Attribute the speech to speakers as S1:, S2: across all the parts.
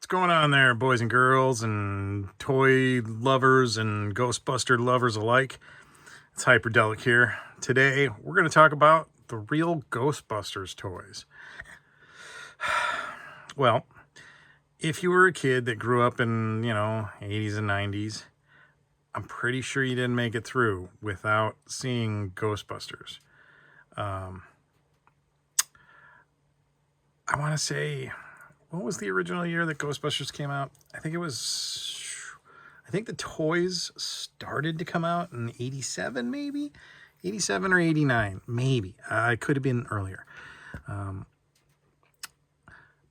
S1: going on there, boys and girls and toy lovers and Ghostbuster lovers alike? It's Hyperdellic here. Today, we're going to talk about the real Ghostbusters toys. Well, if you were a kid that grew up in, 80s and 90s, I'm pretty sure you didn't make it through without seeing Ghostbusters. I want to say, what was the original year that Ghostbusters came out? I think the toys started to come out in 87, maybe? 87 or 89, maybe. I could have been earlier.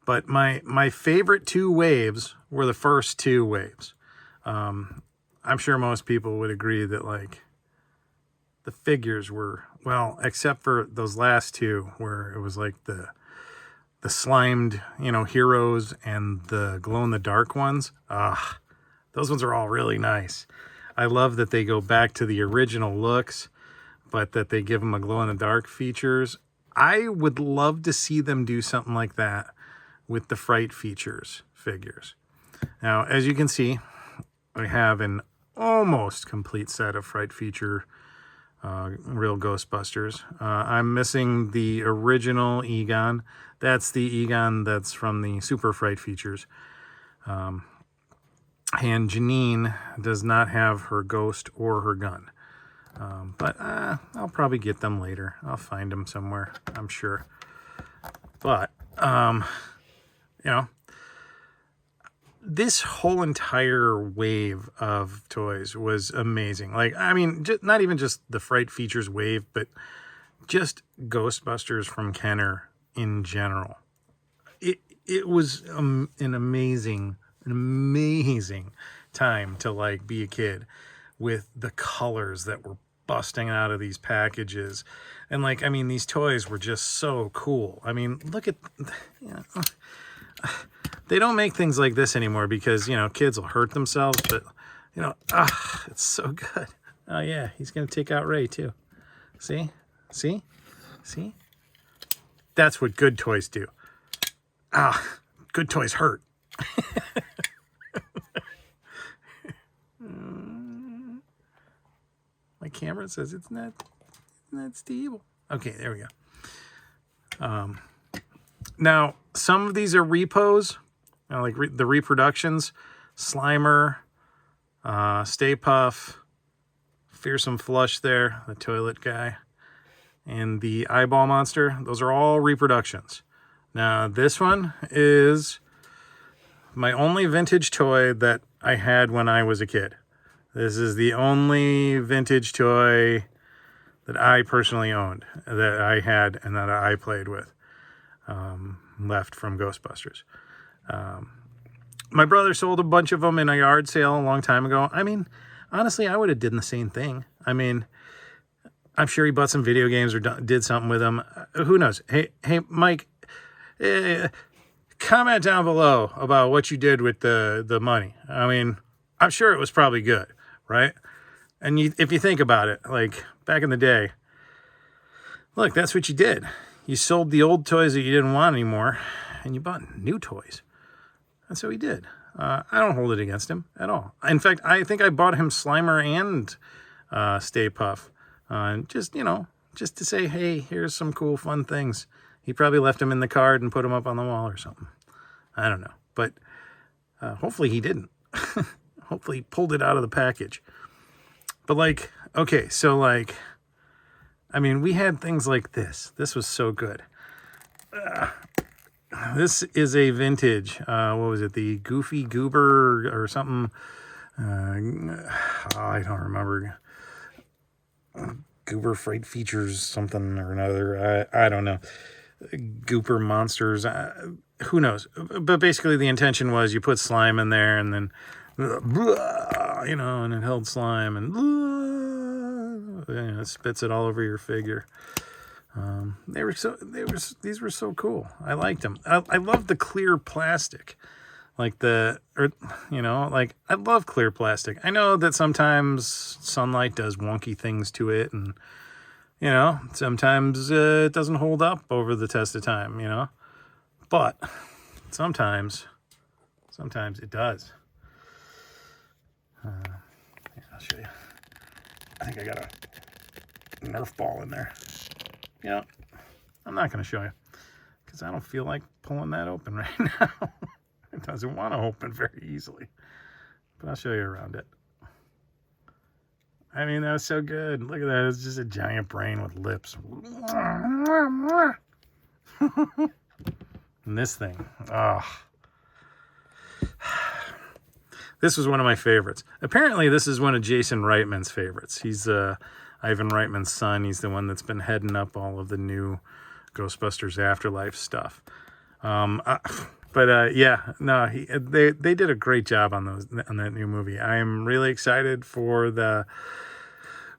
S1: But my favorite two waves were the first two waves. I'm sure most people would agree that, like, the figures were, well, except for those last two where it was like the slimed, heroes and the glow-in-the-dark ones. Those ones are all really nice. I love that they go back to the original looks, but that they give them a glow-in-the-dark features. I would love to see them do something like that with the Fright features figures. Now, as you can see, I have an almost complete set of Fright feature real Ghostbusters. I'm missing the original Egon. That's the Egon that's from the Super Fright features. And Janine does not have her ghost or her gun. But I'll probably get them later. I'll find them somewhere, I'm sure. But, this whole entire wave of toys was amazing. Like, I mean, not even just the Fright features wave, but just Ghostbusters from Kenner in general. It was an amazing time to, like, be a kid with the colors that were busting out of these packages. And, like, I mean, these toys were just so cool. I mean, look at, they don't make things like this anymore because, kids will hurt themselves, but, it's so good. Oh, yeah, he's going to take out Ray, too. See? That's what good toys do. Good toys hurt. My camera says it's not stable. Okay, there we go. Now, some of these are repos, like the reproductions. Slimer, Stay Puff, Fearsome Flush there, the toilet guy, and the eyeball monster. Those are all reproductions. Now, this one is my only vintage toy that I had when I was a kid. This is the only vintage toy that I personally owned, that I had and that I played with, left from Ghostbusters. My brother sold a bunch of them in a yard sale a long time ago. I mean, honestly, I would have done the same thing. I mean, I'm sure he bought some video games or did something with them. Who knows? Hey, Mike, comment down below about what you did with the money. I mean, I'm sure it was probably good, right? And if you think about it, like back in the day, look, that's what you did. You sold the old toys that you didn't want anymore, and you bought new toys. That's what he did. I don't hold it against him at all. In fact, I think I bought him Slimer and Stay Puff. Just to say, hey, here's some cool, fun things. He probably left them in the card and put them up on the wall or something. I don't know. But hopefully he didn't. Hopefully he pulled it out of the package. But, like, okay, so, like, I mean, we had things like this. This was so good. This is a vintage, what was it, the Goofy Goober or something? I don't remember. Goober Fright features something or another. I don't know. Gooper monsters. Who knows? But basically the intention was you put slime in there and then, and it held slime and it spits it all over your figure. These were so cool. I liked them. I love the clear plastic, I love clear plastic. I know that sometimes sunlight does wonky things to it, and sometimes it doesn't hold up over the test of time, but sometimes Sometimes it does. Here, I'll show you. I think I got a Nerf ball in there. You know, I'm not going to show you because I don't feel like pulling that open right now. It doesn't want to open very easily. But I'll show you around it. I mean, that was so good. Look at that. It's just a giant brain with lips. And this thing. Oh. This was one of my favorites. Apparently, this is one of Jason Reitman's favorites. He's Ivan Reitman's son. He's the one that's been heading up all of the new Ghostbusters Afterlife stuff. Yeah, no, they did a great job on that new movie. I am really excited for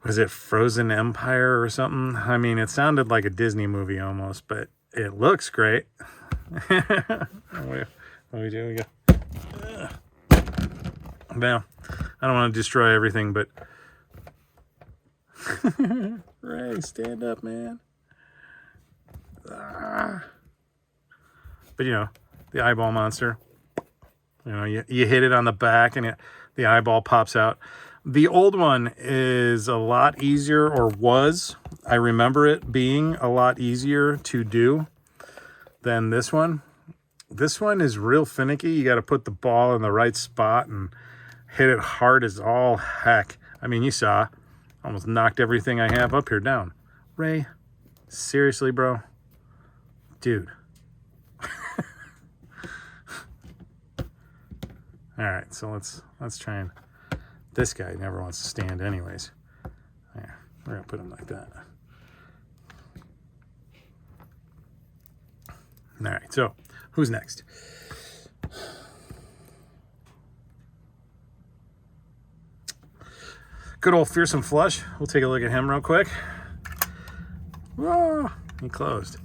S1: was it Frozen Empire or something? I mean, it sounded like a Disney movie almost, but it looks great. What do we do? We go. Well, I don't want to destroy everything, but Ray, stand up, man. But you know, the eyeball monster. You know, you hit it on the back and the eyeball pops out. The old one is a lot easier, or was. I remember it being a lot easier to do than this one. This one is real finicky. You got to put the ball in the right spot and hit it hard as all heck. I mean, you saw, almost knocked everything I have up here down. Ray, seriously, bro? Dude. All right, so let's try and... This guy never wants to stand anyways. There, we're going to put him like that. All right, so who's next? Good old Fearsome Flush. We'll take a look at him real quick. Whoa, he closed.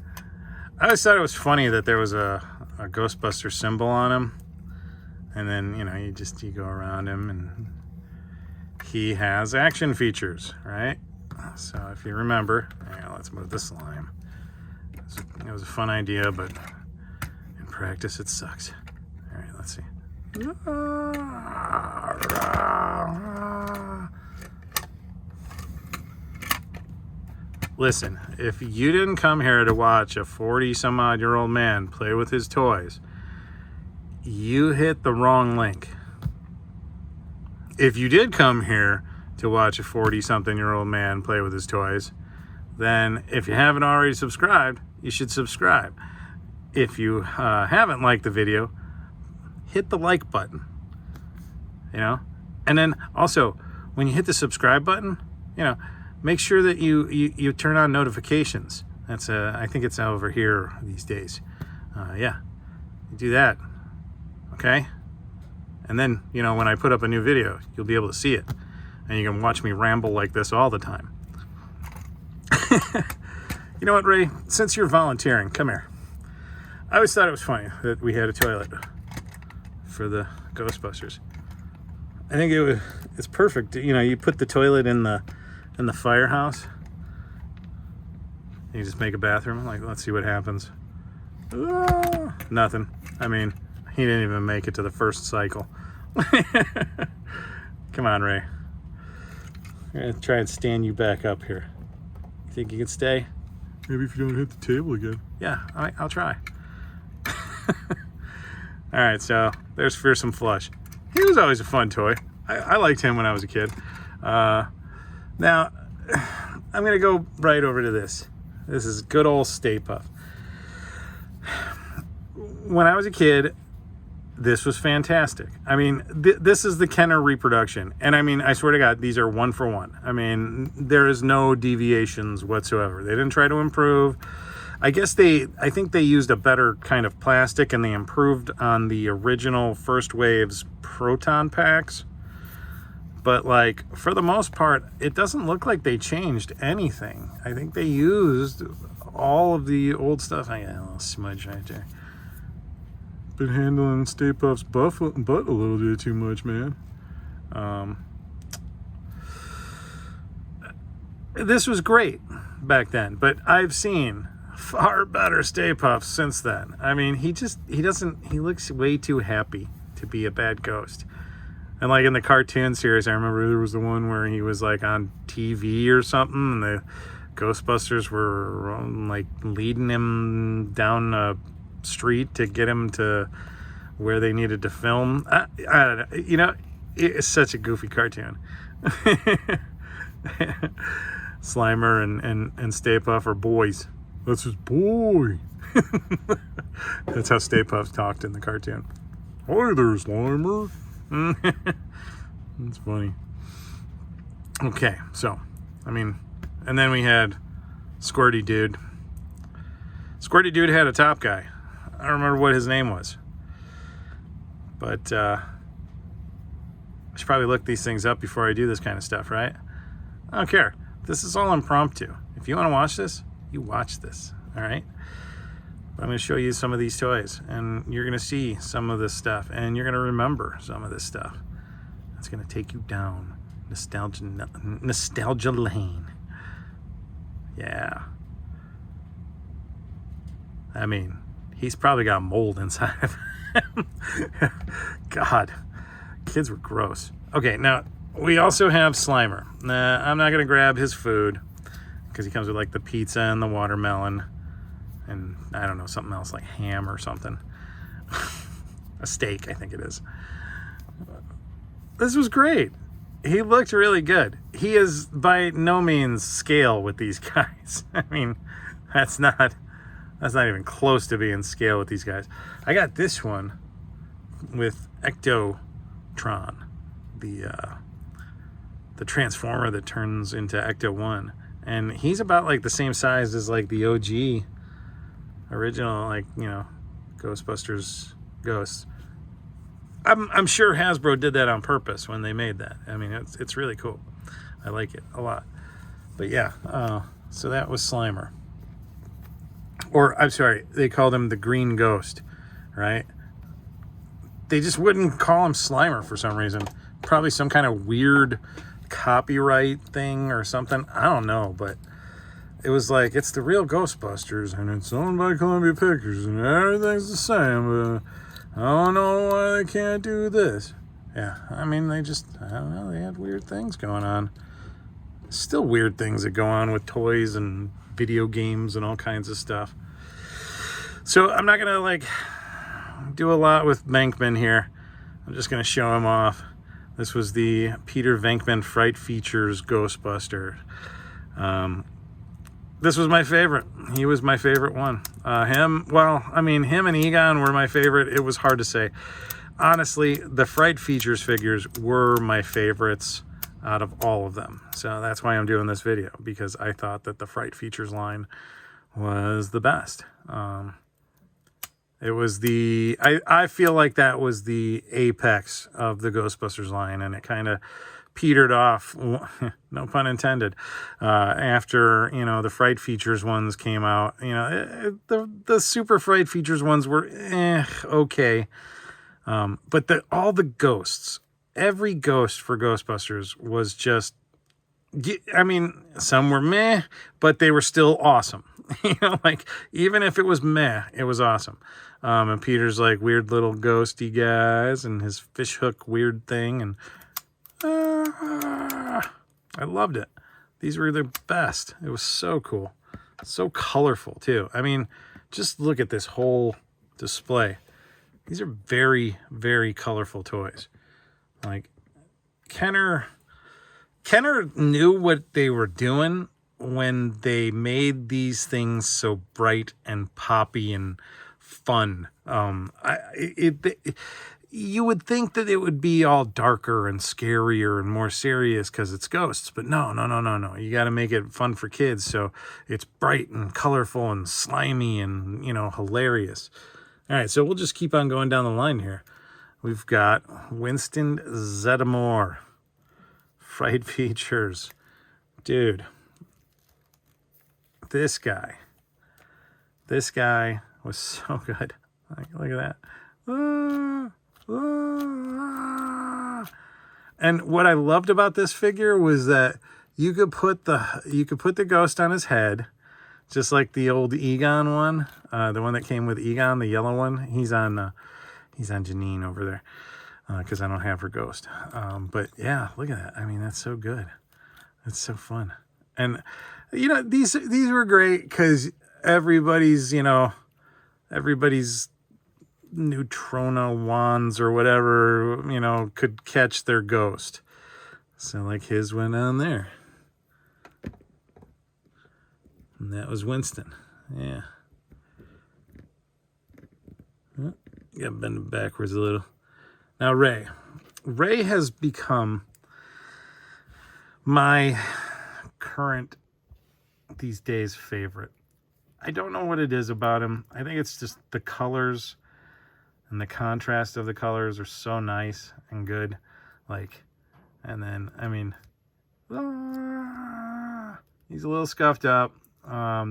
S1: I always thought it was funny that there was a Ghostbuster symbol on him. And then, you know, you go around him and he has action features, right? So if you remember, let's move the slime. It was a fun idea, but in practice it sucks. All right, let's see. Listen, if you didn't come here to watch a 40-some-odd-year-old man play with his toys, you hit the wrong link. If you did come here to watch a 40-something-year-old man play with his toys, then if you haven't already subscribed, you should subscribe. If you haven't liked the video, hit the like button. You know? And then also, when you hit the subscribe button, you know, make sure that you turn on notifications. That's I think it's over here these days. Yeah, you do that. Okay? And then, you know, when I put up a new video, you'll be able to see it. And you can watch me ramble like this all the time. You know what, Ray? Since you're volunteering, come here. I always thought it was funny that we had a toilet for the Ghostbusters. I think it's perfect. You know, you put the toilet in the firehouse. You just make a bathroom. Like, let's see what happens. Nothing. I mean, he didn't even make it to the first cycle. Come on, Ray. I'm going to try and stand you back up here. You think you can stay? Maybe if you don't hit the table again. Yeah, I'll try. All right, so there's Fearsome Flush. He was always a fun toy. I liked him when I was a kid. Now, I'm going to go right over to this. This is good old Stay Puft. When I was a kid, this was fantastic. I mean, this is the Kenner reproduction. And I mean, I swear to God, these are 1 for 1. I mean, there is no deviations whatsoever. They didn't try to improve. I think they used a better kind of plastic and they improved on the original First Wave's proton packs. But like, for the most part, it doesn't look like they changed anything. I think they used all of the old stuff. I got a little smudge right there. Been handling Stay Puft's butt a little bit too much, man. This was great back then, but I've seen far better Stay Puffs since then. I mean, he looks way too happy to to be a bad ghost. And like in the cartoon series, I remember there was the one where he was like on TV or something, and the Ghostbusters were like leading him down a street to get him to where they needed to film. I don't know. You know, it's such a goofy cartoon. Slimer and Stay Puft are boys. That's his boy. That's how Stay Puft talked in the cartoon. Hi there, Slimer. That's funny. Okay, so, I mean, and then we had Squirty Dude. Squirty Dude had a top guy. I don't remember what his name was. But, I should probably look these things up before I do this kind of stuff, right? I don't care. This is all impromptu. If you want to watch this, you watch this, all right? I'm going to show you some of these toys, and you're going to see some of this stuff, and you're going to remember some of this stuff. It's going to take you down nostalgia lane. Yeah. I mean, he's probably got mold inside of him. God, kids were gross. Okay, now we also have Slimer. I'm not going to grab his food because he comes with like the pizza and the watermelon. And I don't know, something else like ham or something. A steak, I think it is. This was great. He looked really good. He is by no means scale with these guys. I mean, that's not even close to being scale with these guys. I got this one with Ectotron, the transformer that turns into Ecto-1. And he's about like the same size as like the OG original, like, you know, Ghostbusters ghosts. I'm sure Hasbro did that on purpose when they made that. I mean, it's really cool. I like it a lot. But yeah, so that was Slimer. Or, I'm sorry, they called him the Green Ghost, right? They just wouldn't call him Slimer for some reason. Probably some kind of weird copyright thing or something. I don't know, but it was like, it's the real Ghostbusters, and it's owned by Columbia Pictures, and everything's the same, but I don't know why they can't do this. Yeah, I mean, I don't know, they had weird things going on. Still weird things that go on with toys and video games and all kinds of stuff. So I'm not going to, like, do a lot with Venkman here. I'm just going to show him off. This was the Peter Venkman Fright Features Ghostbuster. This was my favorite. He was my favorite one. Him and Egon were my favorite. It was hard to say. Honestly, the Fright Features figures were my favorites out of all of them. So that's why I'm doing this video, because I thought that the Fright Features line was the best. It was I feel like that was the apex of the Ghostbusters line, and it kind of petered off, no pun intended, after, you know, the Fright Features ones came out. You know, the Super Fright Features ones were okay. But all the ghosts, every ghost for Ghostbusters was just, I mean, some were meh, but they were still awesome. You know, like, even if it was meh, it was awesome. And Peter's like weird little ghosty guys and his fishhook weird thing, and I loved it. These were the best. It was so cool. So colorful, too. I mean, just look at this whole display. These are very, very colorful toys. Like, Kenner knew what they were doing when they made these things so bright and poppy and fun. You would think that it would be all darker and scarier and more serious because it's ghosts, but no. You got to make it fun for kids, so it's bright and colorful and slimy and, you know, hilarious. All right, so we'll just keep on going down the line here. We've got Winston Zeddemore, Fright Features. Dude, this guy was so good. Like, look at that. And what I loved about this figure was that you could put the ghost on his head, just like the old Egon one, the one that came with Egon, the yellow one. He's on He's on Janine over there because I don't have her ghost. But yeah, look at that. I mean, that's so good. It's so fun. And, you know, these were great because everybody's neutrino wands or whatever, you know, could catch their ghost. So like his went on there. And that was Winston. Yeah. Oh, got to bend it backwards a little. Now Ray. Ray has become my current, these days, favorite. I don't know what it is about him. I think it's just the colors and the contrast of the colors are so nice and good. Like, and then, I mean, he's a little scuffed up.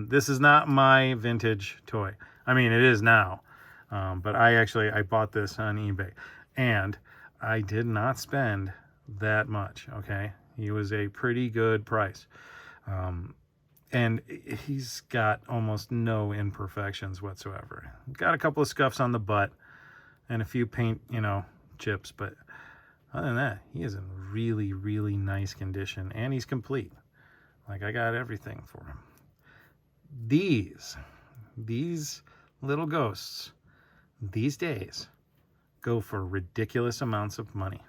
S1: This is not my vintage toy. I mean, it is now. But I bought this on eBay. And I did not spend that much, okay? He was a pretty good price. And he's got almost no imperfections whatsoever. Got a couple of scuffs on the butt and a few paint, you know, chips. But other than that, he is in really, really nice condition. And he's complete. Like, I got everything for him. These little ghosts, these days, go for ridiculous amounts of money.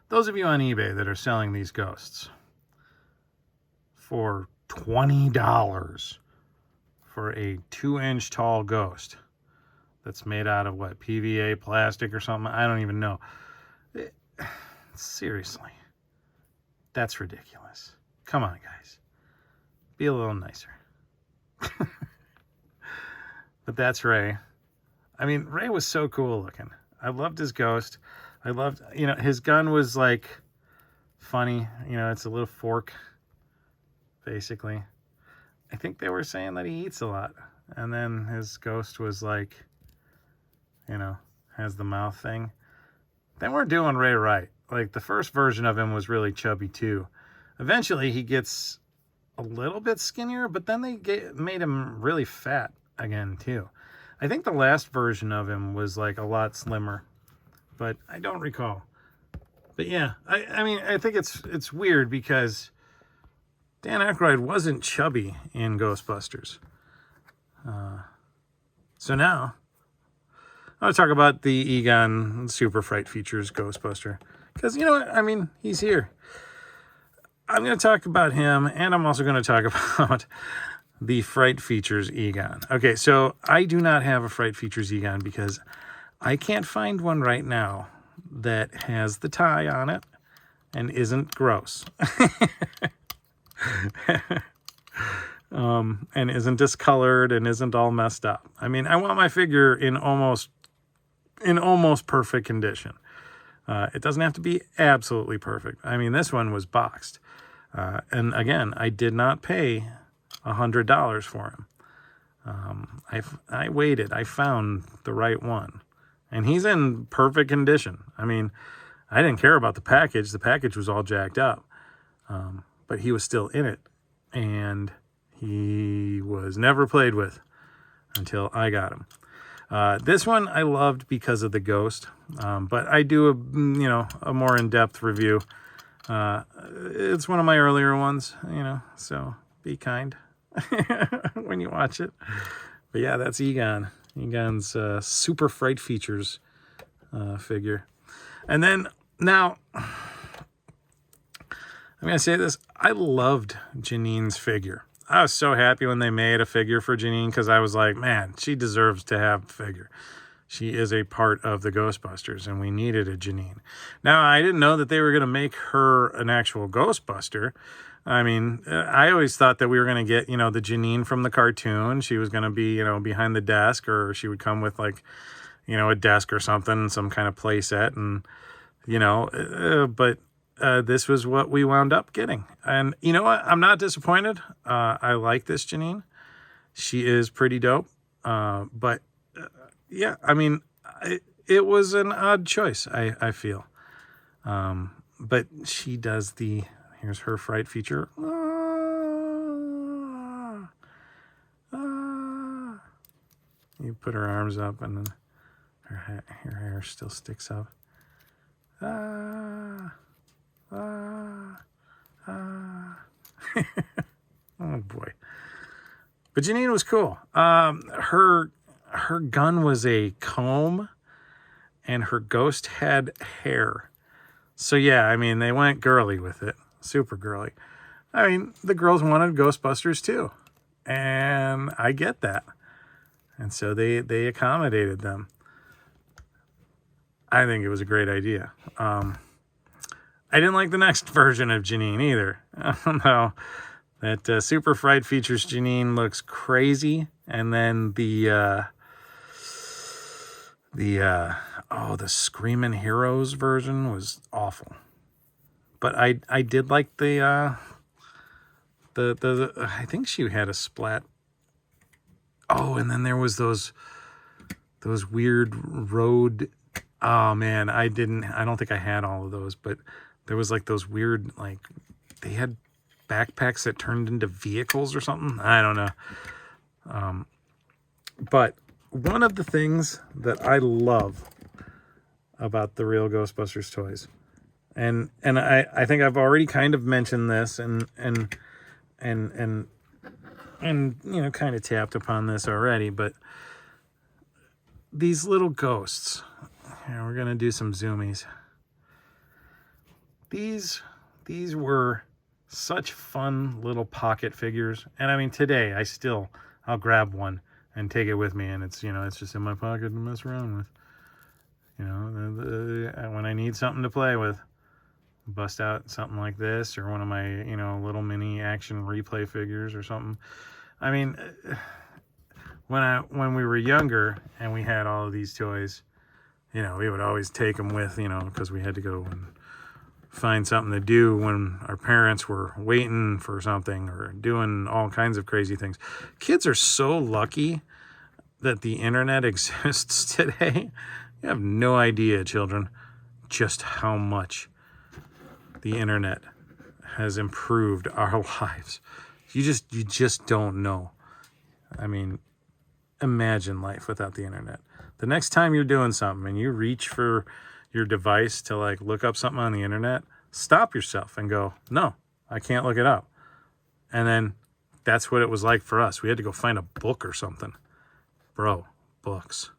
S1: Those of you on eBay that are selling these ghosts for $20 for a 2-inch tall ghost that's made out of what, PVA plastic or something? I don't even know. Seriously, that's ridiculous. Come on, guys. Be a little nicer. But that's Ray. I mean, Ray was so cool looking. I loved his ghost. I loved, you know, his gun was like funny. You know, it's a little fork, basically. I think they were saying that he eats a lot. And then his ghost was like, you know, has the mouth thing. They weren't doing Ray right. Like, the first version of him was really chubby too. Eventually he gets a little bit skinnier, but then they made him really fat again too. I think the last version of him was like a lot slimmer, but I don't recall. But yeah, I mean, I think it's weird because Dan Aykroyd wasn't chubby in Ghostbusters. So now I want to talk about the Egon Super Fright Features Ghostbuster. Because, you know what? I mean, he's here. I'm going to talk about him, and I'm also going to talk about the Fright Features Egon. Okay, so I do not have a Fright Features Egon because I can't find one right now that has the tie on it and isn't gross. And isn't discolored and isn't all messed up. I mean, I want my figure in almost perfect condition. It doesn't have to be absolutely perfect. I mean, this one was boxed. And again, I did not pay $100 for him. I waited. I found the right one. And he's in perfect condition. I mean, I didn't care about the package. The package was all jacked up. But he was still in it. And he was never played with until I got him. This one I loved because of the ghost. But I do a more in-depth review. It's one of my earlier ones, so be kind when you watch it. But yeah, that's Egon. Egon's Super Fright Features figure. And then now, I'm going to say this. I loved Janine's figure. I was so happy when they made a figure for Janine because I was like, man, she deserves to have a figure. She is a part of the Ghostbusters, and we needed a Janine. Now, I didn't know that they were going to make her an actual Ghostbuster. I mean, I always thought that we were going to get, the Janine from the cartoon. She was going to be, behind the desk, or she would come with, like, a desk or something, some kind of play set. And, but this was what we wound up getting. And you know what? I'm not disappointed. I like this Janine. She is pretty dope. But yeah, I mean, it was an odd choice, I feel. But she does here's her Fright feature. You put her arms up and then Her hair still sticks up. Ah, ah, ah. Oh boy. But Janine was cool. Her gun was a comb, and her ghost had hair. So yeah, I mean, they went girly with it. Super girly. I mean, the girls wanted Ghostbusters too. And I get that. And so they accommodated them. I think it was a great idea. I didn't like the next version of Janine either. No, that Super Fright features Janine looks crazy, and then the Screamin' Heroes version was awful. But I did like the I think she had a splat. Oh, and then there was those weird road. Oh man, I don't think I had all of those, but there was like those weird, like they had backpacks that turned into vehicles or something. I don't know. But one of the things that I love about the real Ghostbusters toys, and I think I've already kind of mentioned this and you know, kind of tapped upon this already, but these little ghosts. Here, we're gonna do some zoomies. These were such fun little pocket figures, and I mean today I'll grab one and take it with me, and it's, you know, it's just in my pocket to mess around with. You know, when I need something to play with, bust out something like this, or one of my, you know, little mini action replay figures or something. I mean, when we were younger and we had all of these toys, you know, we would always take them with, you know, because we had to go and find something to do when our parents were waiting for something or doing all kinds of crazy things. Kids are so lucky that the internet exists today. You have no idea, children, just how much the internet has improved our lives. You just don't know. I mean, imagine life without the internet. The next time you're doing something and you reach for your device to like look up something on the internet, stop yourself and go, no, I can't look it up. And then that's what it was like for us. We had to go find a book or something. Bro, books.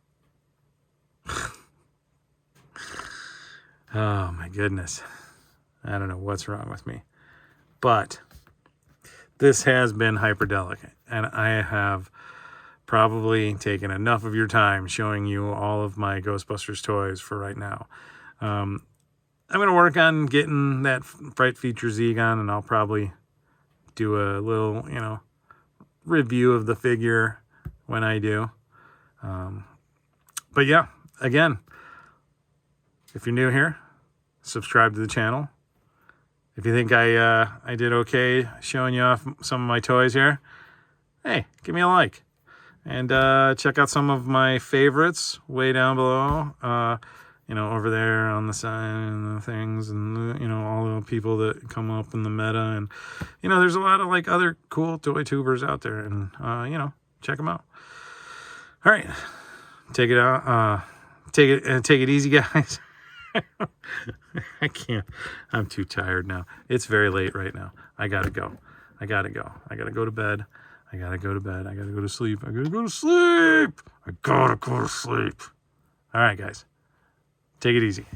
S1: Oh my goodness. I don't know what's wrong with me. But this has been Hyperdellic, and I have probably taken enough of your time showing you all of my Ghostbusters toys for right now. I'm going to work on getting that Fright Feature Zegon, and I'll probably do a little, you know, review of the figure when I do. But yeah, again, if you're new here, subscribe to the channel. If you think I did okay showing you off some of my toys here, hey, give me a like. And check out some of my favorites way down below. You know, over there on the side and the things, and you know, all the people that come up in the meta, and you know, there's a lot of like other cool toy tubers out there, and you know, check them out. All right, take it out. Take it easy, guys. I can't. I'm too tired now. It's very late right now. I gotta go. I gotta go to bed. I gotta go to sleep. I gotta go to sleep. All right, guys. Take it easy.